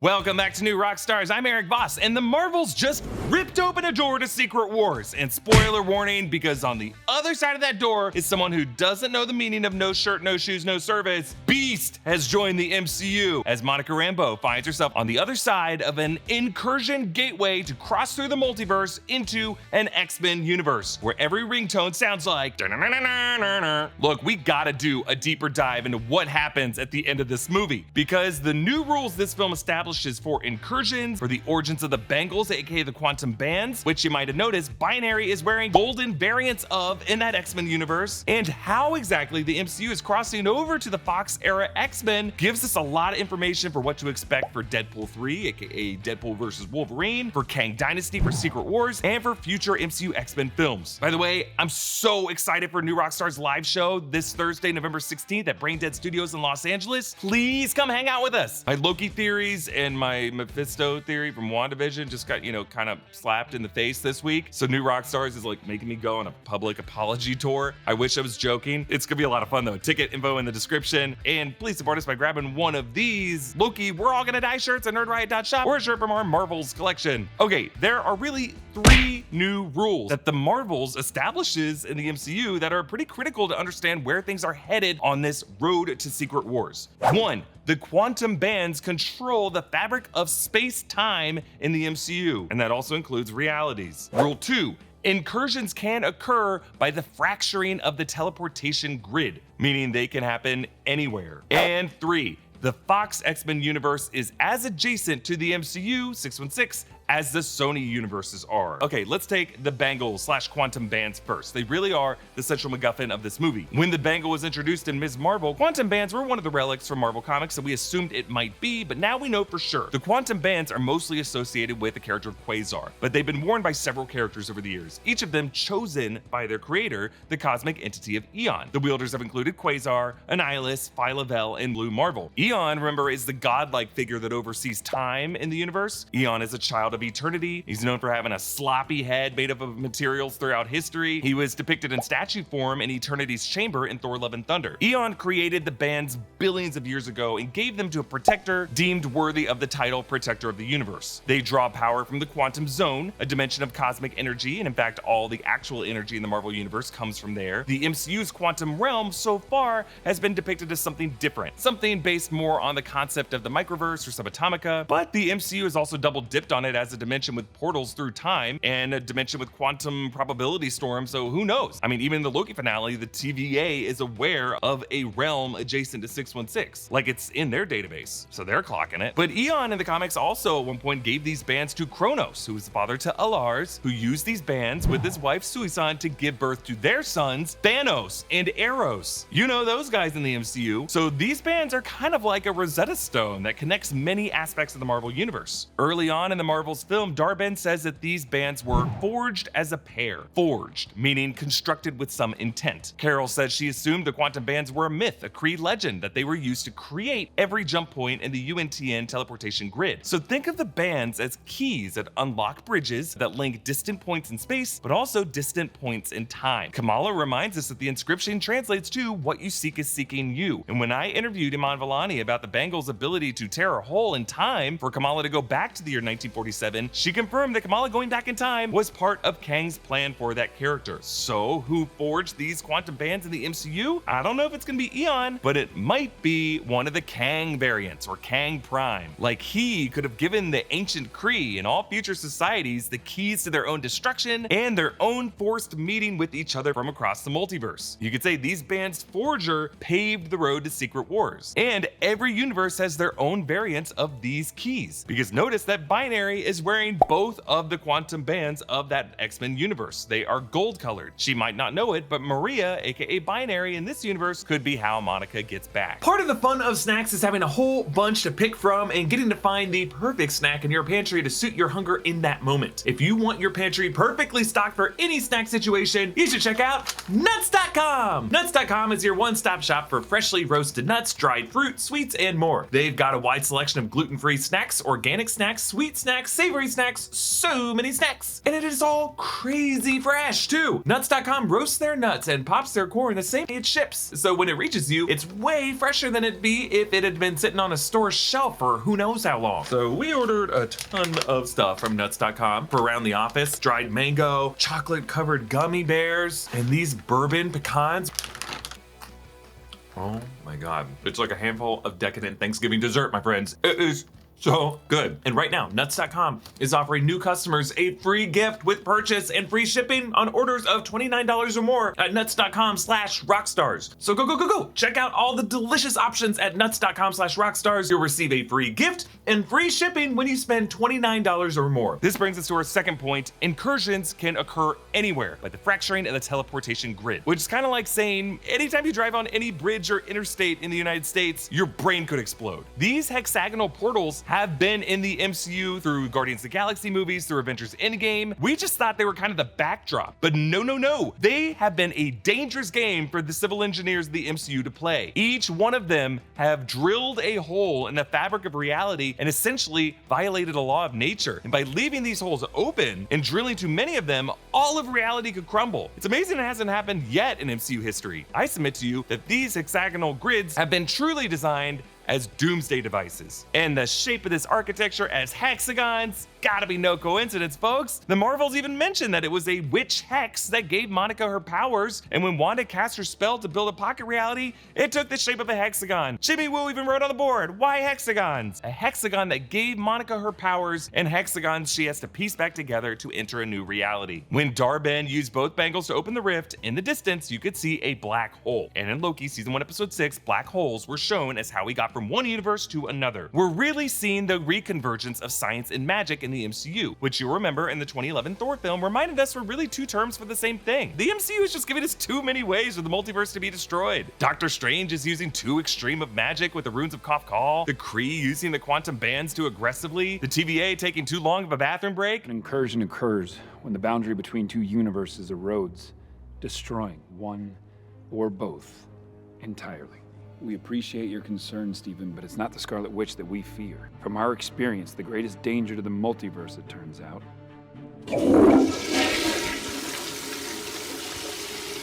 Welcome back to New Rockstars. I'm Erik Voss, and the Marvels just ripped open a door to Secret Wars. And spoiler warning, because on the other side of that door is someone who doesn't know the meaning of no shirt, no shoes, no service. Beast has joined the MCU as Monica Rambeau finds herself on the other side of an Incursion gateway to cross through the multiverse into an X-Men universe, where every ringtone sounds like da-na-na-na-na-na. Look, we gotta do a deeper dive into what happens at the end of this movie, because the new rules this film establishes for Incursions, for the origins of the Bangles, aka the Quantum Bands, which you might have noticed Binary is wearing golden variants of in that X-Men universe, and how exactly the MCU is crossing over to the Fox era X-Men gives us a lot of information for what to expect for Deadpool 3, aka Deadpool vs. Wolverine, for Kang Dynasty, for Secret Wars, and for future MCU X-Men films. By the way, I'm so excited for New Rockstars live show this Thursday, November 16th at Braindead Studios in Los Angeles. Please come hang out with us. My Loki theories and my Mephisto theory from WandaVision just got, kind of slapped in the face this week. So New Rockstars is like making me go on a public apology tour. I wish I was joking. It's gonna be a lot of fun though. Ticket info in the description. And please support us by grabbing one of these Loki We're All Gonna Die shirts at nerdriot.shop or a shirt from our Marvels collection. Okay, there are really 3 new rules that the Marvels establishes in the MCU that are pretty critical to understand where things are headed on this road to Secret Wars. 1. The quantum bands control the fabric of space-time in the MCU, and that also includes realities. Rule 2. Incursions can occur by the fracturing of the teleportation grid, meaning they can happen anywhere. And 3. The Fox X-Men universe is as adjacent to the MCU 616 as the Sony universes are. Okay, let's take the Bangles / Quantum Bands first. They really are the central MacGuffin of this movie. When the Bangle was introduced in Ms. Marvel, Quantum Bands were one of the relics from Marvel Comics, so we assumed it might be, but now we know for sure. The Quantum Bands are mostly associated with the character of Quasar, but they've been worn by several characters over the years, each of them chosen by their creator, the cosmic entity of Eon. The wielders have included Quasar, Annihilus, Phyla-Vell, and Blue Marvel. Eon, remember, is the godlike figure that oversees time in the universe. Eon is a child of eternity. He's known for having a sloppy head made up of materials throughout history. He was depicted in statue form in Eternity's chamber in Thor: Love and Thunder. Eon created the bands billions of years ago and gave them to a protector deemed worthy of the title Protector of the Universe. They draw power from the quantum zone, a dimension of cosmic energy, and in fact all the actual energy in the Marvel universe comes from there. The MCU's quantum realm so far has been depicted as something different, something based more on the concept of the microverse or subatomica, but the MCU has also double dipped on it as a dimension with portals through time and a dimension with quantum probability storms, so who knows? I mean, even in the Loki finale, the TVA is aware of a realm adjacent to 616, like it's in their database, so they're clocking it. But Eon in the comics also at one point gave these bands to Kronos, who is the father to Alars, who used these bands with his wife Suisan to give birth to their sons, Thanos and Eros. You know those guys in the MCU, so these bands are kind of like a Rosetta Stone that connects many aspects of the Marvel universe. Early on in the Marvel's film, Darben says that these bands were forged as a pair. Forged, meaning constructed with some intent. Carol says she assumed the quantum bands were a myth, a Kree legend, that they were used to create every jump point in the UNTN teleportation grid. So think of the bands as keys that unlock bridges that link distant points in space, but also distant points in time. Kamala reminds us that the inscription translates to what you seek is seeking you. And when I interviewed Iman Vellani about the Bangles' ability to tear a hole in time for Kamala to go back to the year 1947, she confirmed that Kamala going back in time was part of Kang's plan for that character. So who forged these quantum bands in the MCU? I don't know if it's gonna be Eon, but it might be one of the Kang variants or Kang Prime. Like he could have given the ancient Kree and all future societies the keys to their own destruction and their own forced meeting with each other from across the multiverse. You could say these bands' forger paved the road to Secret Wars. And every universe has their own variants of these keys, because notice that Binary is wearing both of the quantum bands of that X-Men universe. They are gold colored. She might not know it, but Maria, aka Binary in this universe, could be how Monica gets back. Part of the fun of snacks is having a whole bunch to pick from and getting to find the perfect snack in your pantry to suit your hunger in that moment. If you want your pantry perfectly stocked for any snack situation, you should check out nuts.com. Nuts.com is your one-stop shop for freshly roasted nuts, dried fruit, sweets, and more. They've got a wide selection of gluten-free snacks, organic snacks, sweet snacks, savory snacks, so many snacks. And it is all crazy fresh too. Nuts.com roasts their nuts and pops their core in the same day it ships. So when it reaches you, it's way fresher than it'd be if it had been sitting on a store shelf for who knows how long. So we ordered a ton of stuff from Nuts.com for around the office. Dried mango, chocolate covered gummy bears, and these bourbon pecans. Oh my God. It's like a handful of decadent Thanksgiving dessert, my friends. It is so good. And right now, Nuts.com is offering new customers a free gift with purchase and free shipping on orders of $29 or more at Nuts.com/Rockstars. So go. Check out all the delicious options at Nuts.com/Rockstars. You'll receive a free gift and free shipping when you spend $29 or more. This brings us to our second point. Incursions can occur anywhere by the fracturing of the teleportation grid, which is kind of like saying anytime you drive on any bridge or interstate in the United States, your brain could explode. These hexagonal portals have been in the MCU through Guardians of the Galaxy movies, through Avengers Endgame. We just thought they were kind of the backdrop, but no. They have been a dangerous game for the civil engineers of the MCU to play. Each one of them have drilled a hole in the fabric of reality and essentially violated a law of nature. And by leaving these holes open and drilling too many of them, all of reality could crumble. It's amazing it hasn't happened yet in MCU history. I submit to you that these hexagonal grids have been truly designed as doomsday devices. And the shape of this architecture as hexagons, gotta be no coincidence, folks. The Marvels even mentioned that it was a witch hex that gave Monica her powers, and when Wanda cast her spell to build a pocket reality, it took the shape of a hexagon. Jimmy Woo even wrote on the board, why hexagons? A hexagon that gave Monica her powers, and hexagons she has to piece back together to enter a new reality. When Dar-Benn used both bangles to open the rift, in the distance you could see a black hole. And in Loki Season 1 Episode 6, black holes were shown as how we got from one universe to another. We're really seeing the reconvergence of science and magic in the MCU, which you'll remember in the 2011 Thor film reminded us were really two terms for the same thing. The MCU is just giving us too many ways for the multiverse to be destroyed. Doctor Strange is using too extreme of magic with the runes of Kafkal, the Kree using the quantum bands too aggressively, the TVA taking too long of a bathroom break. An incursion occurs when the boundary between two universes erodes, destroying one or both entirely. We appreciate your concern, Stephen, but it's not the Scarlet Witch that we fear. From our experience, the greatest danger to the multiverse, it turns out.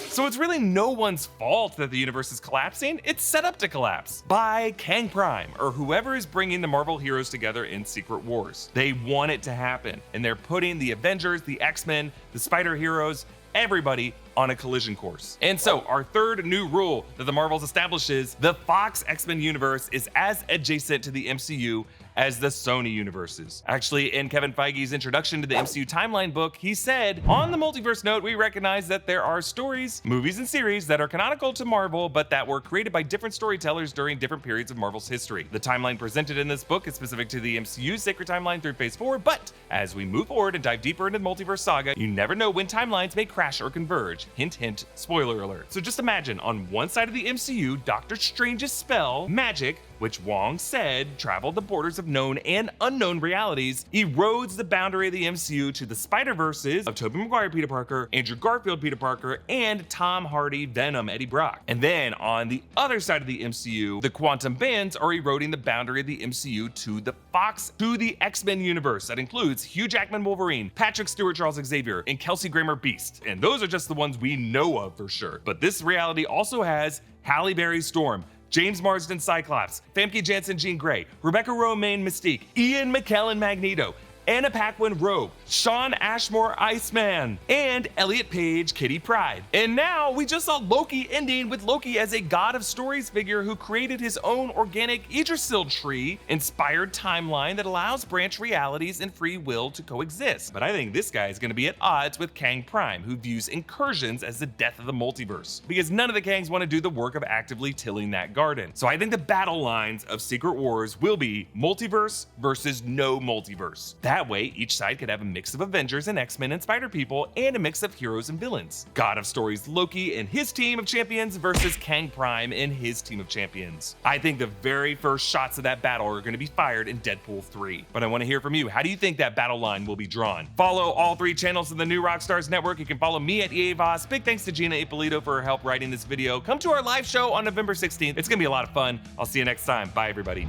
So it's really no one's fault that the universe is collapsing. It's set up to collapse by Kang Prime, or whoever is bringing the Marvel heroes together in Secret Wars. They want it to happen, and they're putting the Avengers, the X-Men, the Spider Heroes, everybody on a collision course. And so our third new rule that the Marvels establishes, the Fox X-Men universe is as adjacent to the MCU as the Sony universes. Actually, in Kevin Feige's introduction to the MCU timeline book, he said, on the multiverse note, we recognize that there are stories, movies, and series that are canonical to Marvel, but that were created by different storytellers during different periods of Marvel's history. The timeline presented in this book is specific to the MCU's sacred timeline through Phase 4, but as we move forward and dive deeper into the multiverse saga, you never know when timelines may crash or converge. Hint, hint, spoiler alert. So just imagine, on one side of the MCU, Doctor Strange's spell, magic, which Wang said traveled the borders of known and unknown realities, erodes the boundary of the MCU to the Spider-Verses of Tobey Maguire Peter Parker, Andrew Garfield Peter Parker, and Tom Hardy Venom Eddie Brock. And then on the other side of the MCU, the quantum bands are eroding the boundary of the MCU to the Fox, to the X-Men universe. That includes Hugh Jackman Wolverine, Patrick Stewart Charles Xavier, and Kelsey Grammer Beast. And those are just the ones we know of for sure. But this reality also has Halle Berry Storm, James Marsden Cyclops, Famke Janssen Jean Grey, Rebecca Romijn Mystique, Ian McKellen Magneto, Anna Paquin Rogue, Shawn Ashmore Iceman, and Elliot Page Kitty Pryde. And now we just saw Loki ending with Loki as a god of stories figure who created his own organic Yggdrasil tree inspired timeline that allows branch realities and free will to coexist. But I think this guy is going to be at odds with Kang Prime, who views Incursions as the death of the multiverse, because none of the Kangs want to do the work of actively tilling that garden. So I think the battle lines of Secret Wars will be multiverse versus no multiverse. That way, each side could have a mix of Avengers and X-Men and Spider-People, and a mix of heroes and villains. God of Stories Loki and his team of champions versus Kang Prime and his team of champions. I think the very first shots of that battle are going to be fired in Deadpool 3. But I want to hear from you. How do you think that battle line will be drawn? Follow all three channels of the new Rockstars network. You can follow me at Erik Voss. Big thanks to Gina Ippolito for her help writing this video. Come to our live show on November 16th. It's going to be a lot of fun. I'll see you next time. Bye, everybody.